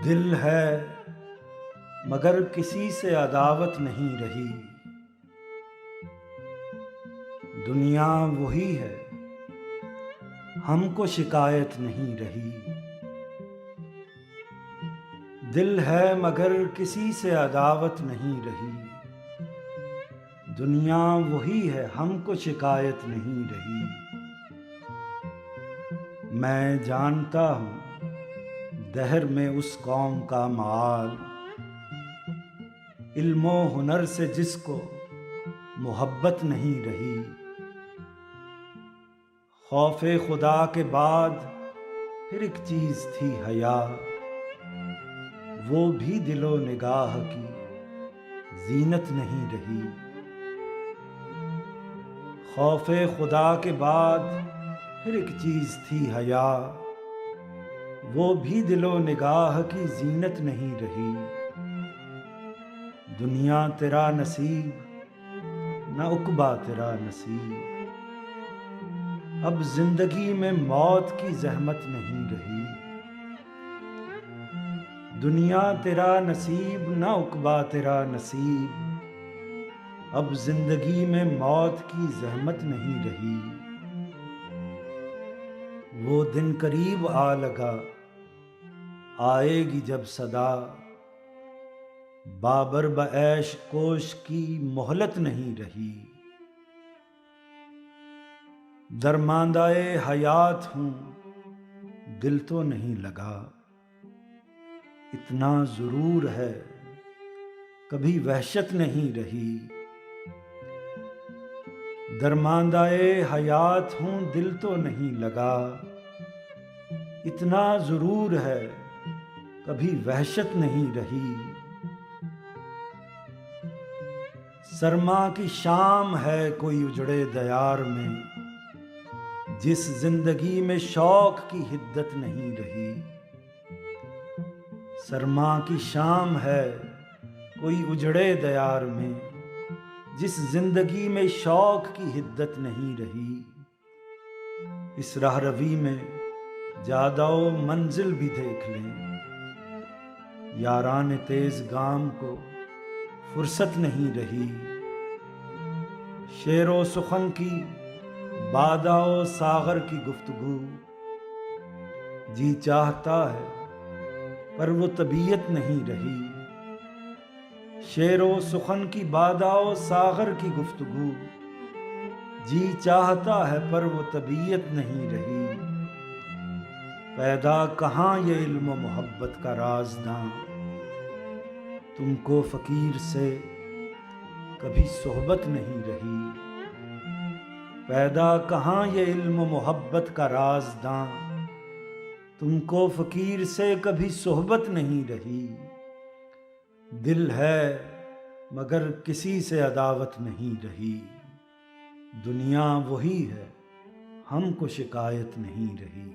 دل ہے مگر کسی سے عداوت نہیں رہی، دنیا وہی ہے ہم کو شکایت نہیں رہی۔ دل ہے مگر کسی سے عداوت نہیں رہی، دنیا وہی ہے ہم کو شکایت نہیں رہی۔ میں جانتا ہوں دہر میں اس قوم کا مآل، علم و ہنر سے جس کو محبت نہیں رہی۔ خوف خدا کے بعد پھر ایک چیز تھی حیا، وہ بھی دل و نگاہ کی زینت نہیں رہی۔ خوف خدا کے بعد پھر ایک چیز تھی حیا، وہ بھی دل و نگاہ کی زینت نہیں رہی۔ دنیا تیرا نصیب نہ عقبیٰ تیرا نصیب، اب زندگی میں موت کی زحمت نہیں رہی۔ دنیا تیرا نصیب نہ عقبیٰ تیرا نصیب، اب زندگی میں موت کی زحمت نہیں رہی۔ وہ دن قریب آ لگا، آئے گی جب صدا، بابر بعیش کوش کی مہلت نہیں رہی۔ درماندۂ حیات ہوں دل تو نہیں لگا، اتنا ضرور ہے کبھی وحشت نہیں رہی۔ درماندۂ حیات ہوں دل تو نہیں لگا، اتنا ضرور ہے کبھی وحشت نہیں رہی۔ سرما کی شام ہے کوئی اجڑے دیار میں، جس زندگی میں شوق کی حدت نہیں رہی۔ سرما کی شام ہے کوئی اجڑے دیار میں، جس زندگی میں شوق کی حدت نہیں رہی۔ اس راہ روی میں جادہ و منزل بھی دیکھ لیں، یاران تیز گام کو فرصت نہیں رہی۔ شعر و سخن کی بادہ و ساغر کی گفتگو، جی چاہتا ہے پر وہ طبیعت نہیں رہی۔ شعر و سخن کی بادہ و ساغر کی گفتگو، جی چاہتا ہے پر وہ طبیعت نہیں رہی۔ پیدا کہاں یہ علم و محبت کا رازداں، تم کو فقیر سے کبھی صحبت نہیں رہی۔ پیدا کہاں یہ علم و محبت کا رازداں، تم کو فقیر سے کبھی صحبت نہیں رہی۔ دل ہے مگر کسی سے عداوت نہیں رہی، دنیا وہی ہے ہم کو شکایت نہیں رہی۔